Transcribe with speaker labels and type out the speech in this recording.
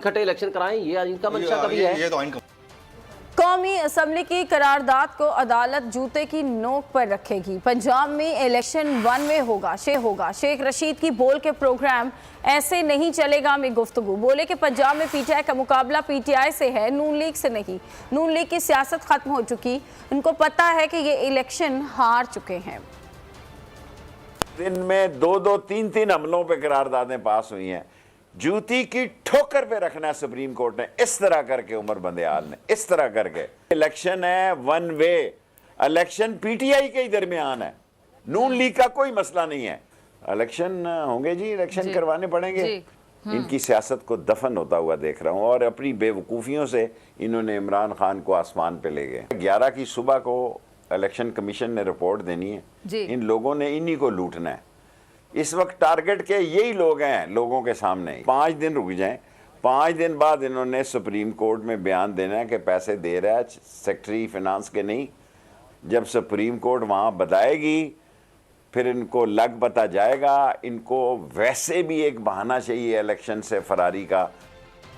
Speaker 1: इकट्ठे इलेक्शन कराएं, ये इनका मंशा कभी है।
Speaker 2: ये तो आइन
Speaker 3: कौमी असम्बली की करारदाद को अदालत जूते की नोक पर रखेगी। पंजाब में इलेक्शन वन वे होगा। शेख रशीद की बोल के प्रोग्राम ऐसे नहीं चलेगा में गुफ्तगू। बोले कि पंजाब में पीटीआई का मुकाबला पीटीआई से है, नून लीग से नहीं। नून लीग की सियासत खत्म हो चुकी, उनको पता है कि ये इलेक्शन हार चुके हैं।
Speaker 4: दिन में 2-2, 3-3 हमलों पे करारदादें पास हुई हैं। जूती की ठोकर पे रखना है सुप्रीम कोर्ट ने, इस तरह करके उमर बंदेयाल ने, इस तरह करके। इलेक्शन है वन वे, इलेक्शन पीटीआई के ही दरमियान है, नून लीग का कोई मसला नहीं है। इलेक्शन होंगे जी, इलेक्शन करवाने पड़ेंगे। इनकी सियासत को दफन होता हुआ देख रहा हूँ और अपनी बेवकूफ़ियों से इन्होंने इमरान खान को आसमान पे ले गए। 11 की सुबह को इलेक्शन कमीशन ने रिपोर्ट देनी है। इन लोगों ने इन्हीं को लूटना है। इस वक्त टारगेट के यही लोग हैं लोगों के सामने। 5 दिन रुक जाएं, 5 दिन बाद इन्होंने सुप्रीम कोर्ट में बयान देना है कि पैसे दे रहा है सेक्रेटरी फिनांस के नहीं। जब सुप्रीम कोर्ट वहाँ बताएगी फिर इनको लग पता जाएगा। इनको वैसे भी एक बहाना चाहिए इलेक्शन से फरारी का।